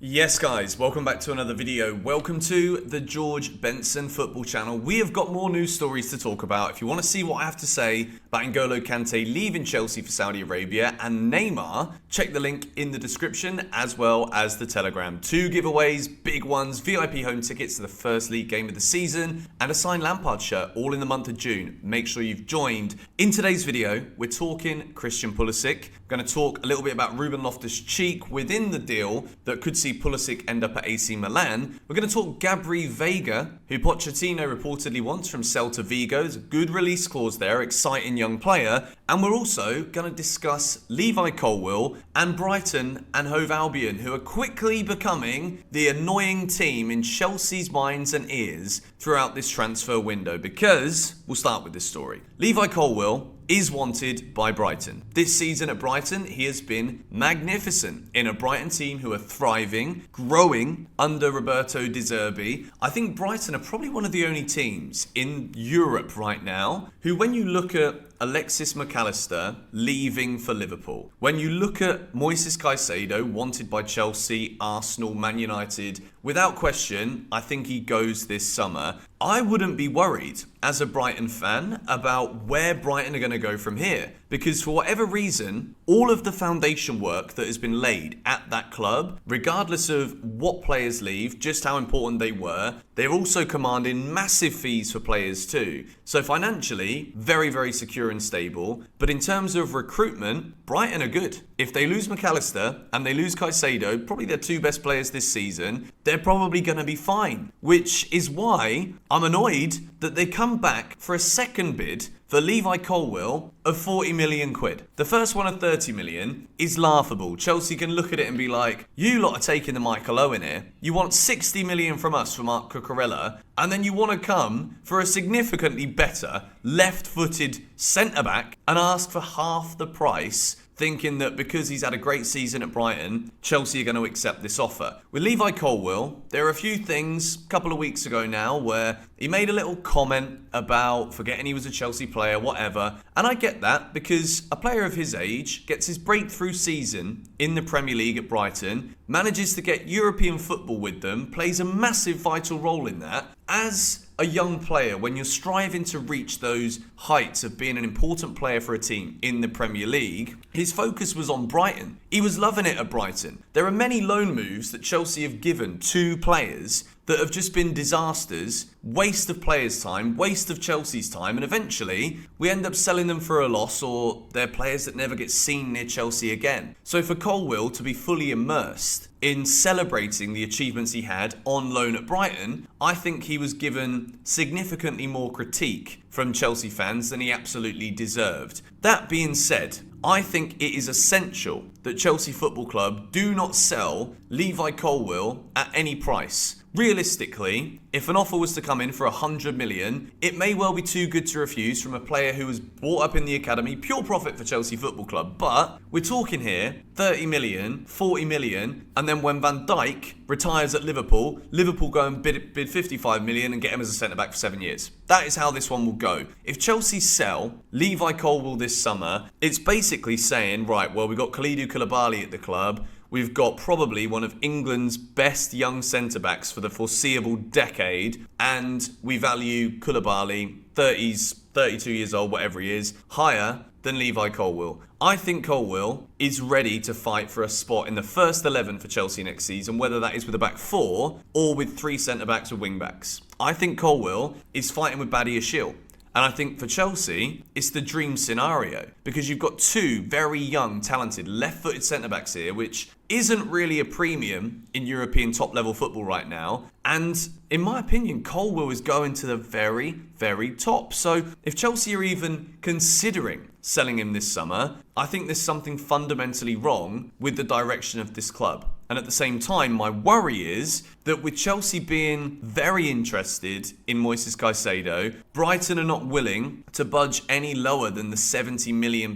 Yes guys, welcome back to another video. Welcome to the George Benson football channel. We have got more news stories to talk about. If you want to see what I have to say about N'Golo Kante leaving Chelsea for Saudi Arabia and Neymar, check the link in the description as well as the Telegram. 2 giveaways, big ones, VIP home tickets to the first league game of the season and a signed Lampard shirt all in the month of June. Make sure you've joined. In today's video, we're talking Christian Pulisic. We're going to talk a little bit about Ruben Loftus-Cheek within the deal that could see Pulisic end up at AC Milan. We're going to talk Gabri Veiga, who Pochettino reportedly wants from Celta Vigo. There's a good release clause there, exciting young player. And we're also going to discuss Levi Colwill and Brighton and Hove Albion, who are quickly becoming the annoying team in Chelsea's minds and ears throughout this transfer window. Because, we'll start with this story. Levi Colwill is wanted by Brighton. This season at Brighton, he has been magnificent in a Brighton team who are thriving, growing under Roberto De Zerbi. I think Brighton are probably one of the only teams in Europe right now who, when you look at Alexis McAllister leaving for Liverpool, when you look at Moises Caicedo, wanted by Chelsea, Arsenal, Man United, without question, I think he goes this summer. I wouldn't be worried as a Brighton fan about where Brighton are going to go from here, because for whatever reason, all of the foundation work that has been laid at that club, regardless of what players leave, just how important they were, they're also commanding massive fees for players too. So financially, very, very secure and stable. But in terms of recruitment, Brighton are good. If they lose McAllister and they lose Caicedo, probably their 2 best players this season, they're probably going to be fine. Which is why I'm annoyed that they come back for a second bid for Levi Colwill of 40 million quid. The first one of 30 million is laughable. Chelsea can look at it and be like, you lot are taking the Michael Owen here. You want 60 million from us for Mark Cucurella, and then you want to come for a significantly better left-footed centre-back and ask for half the price, thinking that because he's had a great season at Brighton, Chelsea are going to accept this offer. With Levi Colwill, there are a few things a couple of weeks ago now where he made a little comment about forgetting he was a Chelsea player, whatever. And I get that because a player of his age gets his breakthrough season in the Premier League at Brighton, manages to get European football with them, plays a massive vital role in that. As a young player, when you're striving to reach those heights of being an important player for a team in the Premier League, his focus was on Brighton. He was loving it at Brighton. There are many loan moves that Chelsea have given to players that have just been disasters, waste of players' time, waste of Chelsea's time, and eventually we end up selling them for a loss, or they're players that never get seen near Chelsea again. So for Colwill to be fully immersed in celebrating the achievements he had on loan at Brighton, I think he was given significantly more critique from Chelsea fans than he absolutely deserved. That being said, I think it is essential that Chelsea Football Club do not sell Levi Colwill at any price. Realistically, if an offer was to come in for 100 million, it may well be too good to refuse from a player who was brought up in the academy, pure profit for Chelsea Football Club. But we're talking here 30 million, 40 million, and then when Van Dijk retires at Liverpool, Liverpool go and bid 55 million and get him as a centre-back for 7 years. That is how this one will go. If Chelsea sell Levi Colwill this summer, it's basically saying, right, well, we've got Kalidou Koulibaly at the club. We've got probably one of England's best young centre-backs for the foreseeable decade, and we value Koulibaly, 30s, 32 years old, whatever he is, higher than Levi Colwill. I think Colwill is ready to fight for a spot in the first 11 for Chelsea next season, whether that is with a back 4 or with 3 centre-backs or wing-backs. I think Colwill is fighting with Badia Shiel. And I think for Chelsea, it's the dream scenario because you've got 2 very young, talented, left-footed centre-backs here, which isn't really a premium in European top-level football right now. And in my opinion, Colwill is going to the very, very top. So if Chelsea are even considering selling him this summer, I think there's something fundamentally wrong with the direction of this club. And at the same time, my worry is that with Chelsea being very interested in Moises Caicedo, Brighton are not willing to budge any lower than the £70 million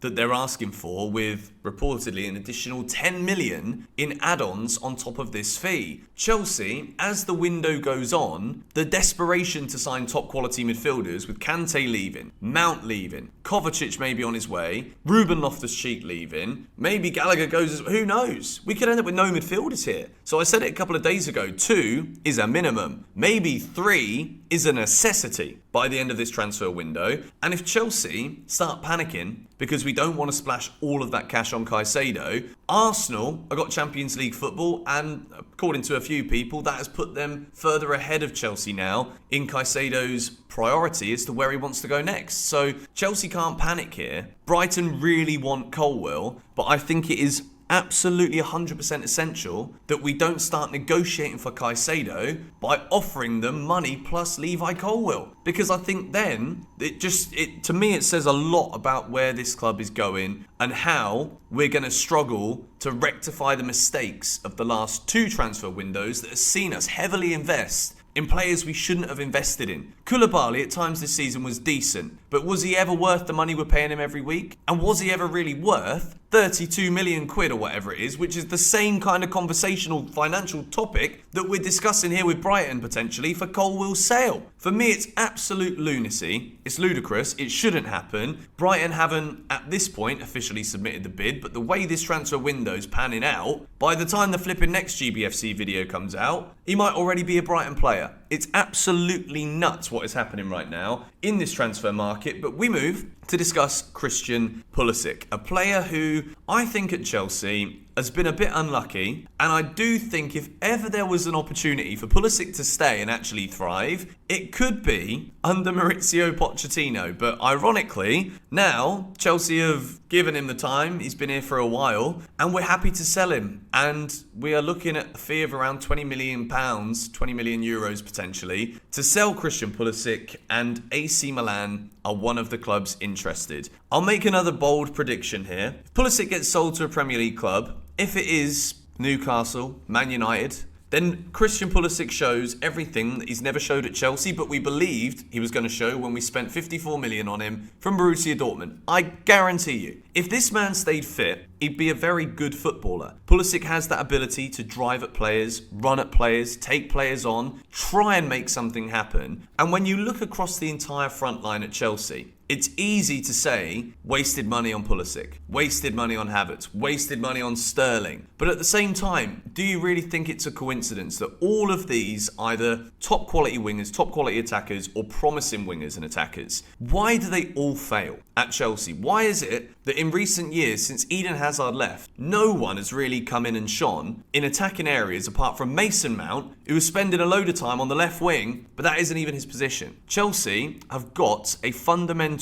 that they're asking for, with reportedly an additional 10 million in add-ons on top of this fee. Chelsea, as the window goes on, the desperation to sign top quality midfielders with Kante leaving, Mount leaving, Kovacic maybe on his way, Ruben Loftus-Cheek leaving, maybe Gallagher goes, who knows? We could end up with no midfielders here. So I said it a couple of days ago, 2 is a minimum, maybe 3 is a necessity by the end of this transfer window. And if Chelsea start panicking because we don't want to splash all of that cash on Caicedo, Arsenal have got Champions League football, and according to a few people, that has put them further ahead of Chelsea now in Caicedo's priority as to where he wants to go next. So Chelsea can't panic here. Brighton really want Colwill, but I think it is absolutely 100% essential that we don't start negotiating for Caicedo by offering them money plus Levi Colwill, because I think then to me it says a lot about where this club is going and how we're going to struggle to rectify the mistakes of the last 2 transfer windows that have seen us heavily invest in players we shouldn't have invested in. Koulibaly at times this season was decent, but was he ever worth the money we're paying him every week? And was he ever really worth 32 million quid or whatever it is, which is the same kind of conversational financial topic that we're discussing here with Brighton potentially for Colwill's sale? For me, it's absolute lunacy. It's ludicrous. It shouldn't happen. Brighton haven't, at this point, officially submitted the bid, but the way this transfer window's panning out, by the time the flipping next GBFC video comes out, he might already be a Brighton player. It's absolutely nuts what is happening right now in this transfer market, but we move to discuss Christian Pulisic, a player who I think at Chelsea has been a bit unlucky, and I do think if ever there was an opportunity for Pulisic to stay and actually thrive, it could be under Maurizio Pochettino. But ironically, now Chelsea have given him the time, he's been here for a while, and we're happy to sell him. And we are looking at a fee of around £20 million, 20 million euros potentially, to sell Christian Pulisic, and AC Milan are one of the clubs interested. I'll make another bold prediction here. If Pulisic gets sold to a Premier League club, if it is Newcastle, Man United, then Christian Pulisic shows everything that he's never showed at Chelsea, but we believed he was going to show when we spent 54 million on him from Borussia Dortmund. I guarantee you, if this man stayed fit, he'd be a very good footballer. Pulisic has that ability to drive at players, run at players, take players on, try and make something happen. And when you look across the entire front line at Chelsea, it's easy to say, wasted money on Pulisic, wasted money on Havertz, wasted money on Sterling. But at the same time, do you really think it's a coincidence that all of these either top quality wingers, top quality attackers, or promising wingers and attackers, why do they all fail at Chelsea? Why is it that in recent years, since Eden Hazard left, no one has really come in and shone in attacking areas apart from Mason Mount, who is spending a load of time on the left wing, but that isn't even his position? Chelsea have got a fundamental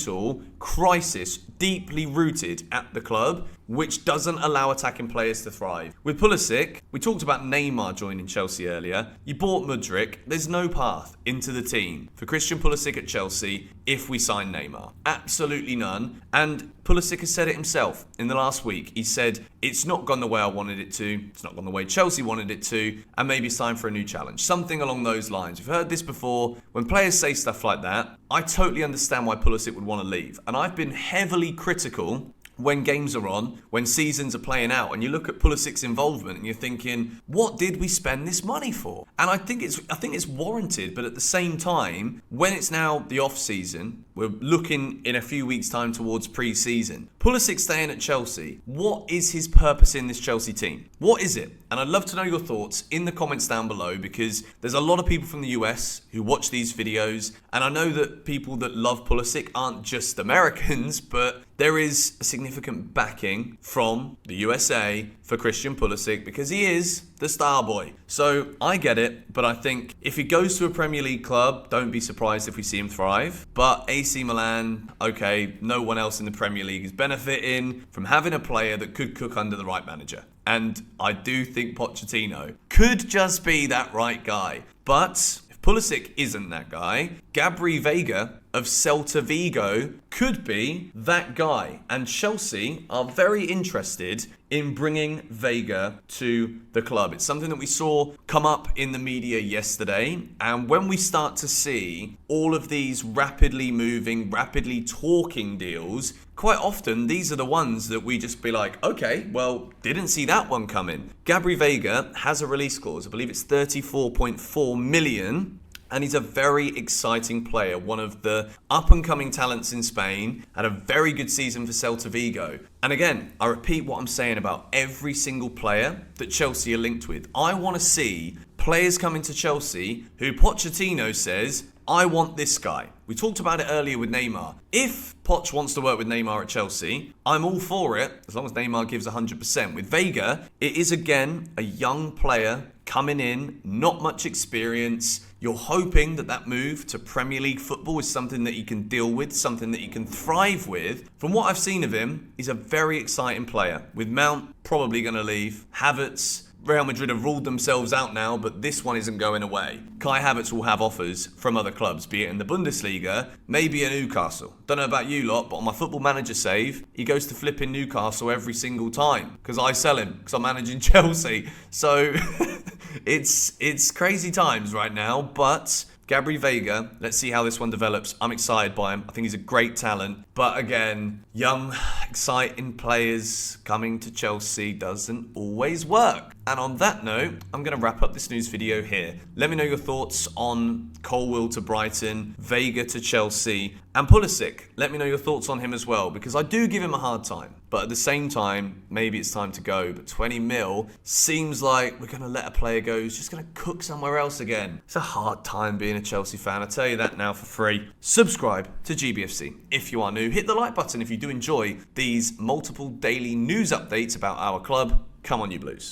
crisis deeply rooted at the club, which doesn't allow attacking players to thrive. With Pulisic, we talked about Neymar joining Chelsea earlier. You bought Mudryk. There's no path into the team for Christian Pulisic at Chelsea if we sign Neymar. Absolutely none. And Pulisic has said it himself in the last week. He said, it's not gone the way I wanted it to, it's not gone the way Chelsea wanted it to, and maybe it's time for a new challenge. Something along those lines. We've heard this before. When players say stuff like that, I totally understand why Pulisic would want to leave. And I've been heavily critical when games are on, when seasons are playing out, and you look at Pulisic's involvement and you're thinking, what did we spend this money for? And I think it's warranted, but at the same time, when it's now the off season, we're looking in a few weeks' time towards pre-season. Pulisic staying at Chelsea, what is his purpose in this Chelsea team? What is it? And I'd love to know your thoughts in the comments down below, because there's a lot of people from the US who watch these videos, and I know that people that love Pulisic aren't just Americans, but there is a significant backing from the USA for Christian Pulisic because he is the star boy. So I get it, but I think if he goes to a Premier League club, don't be surprised if we see him thrive. But AC Milan, okay, no one else in the Premier League is benefiting from having a player that could cook under the right manager. And I do think Pochettino could just be that right guy. But if Pulisic isn't that guy, Gabri Veiga of Celta Vigo could be that guy. And Chelsea are very interested in bringing Veiga to the club. It's something that we saw come up in the media yesterday. And when we start to see all of these rapidly moving, rapidly talking deals, quite often these are the ones that we just be like, okay, well, didn't see that one coming. Gabri Veiga has a release clause. I believe it's 34.4 million. And he's a very exciting player, one of the up-and-coming talents in Spain, had a very good season for Celta Vigo. And again, I repeat what I'm saying about every single player that Chelsea are linked with. I want to see players coming to Chelsea who Pochettino says, I want this guy. We talked about it earlier with Neymar. If Poch wants to work with Neymar at Chelsea, I'm all for it, as long as Neymar gives 100%. With Veiga, it is again a young player coming in, not much experience. You're hoping that that move to Premier League football is something that he can deal with, something that he can thrive with. From what I've seen of him, he's a very exciting player. With Mount probably going to leave, Havertz, Real Madrid have ruled themselves out now, but this one isn't going away. Kai Havertz will have offers from other clubs, be it in the Bundesliga, maybe in Newcastle. Don't know about you lot, but on my Football Manager save, he goes to flipping Newcastle every single time because I sell him because I'm managing Chelsea. So it's crazy times right now, but Gabri Veiga, let's see how this one develops. I'm excited by him. I think he's a great talent. But again, young, exciting players coming to Chelsea doesn't always work. And on that note, I'm going to wrap up this news video here. Let me know your thoughts on Colwill to Brighton, Veiga to Chelsea, and Pulisic. Let me know your thoughts on him as well, because I do give him a hard time. But at the same time, maybe it's time to go. But 20 mil seems like we're going to let a player go who's just going to cook somewhere else again. It's a hard time being a Chelsea fan. I tell you that now for free. Subscribe to GBFC if you are new. Hit the like button if you do enjoy these multiple daily news updates about our club. Come on, you Blues.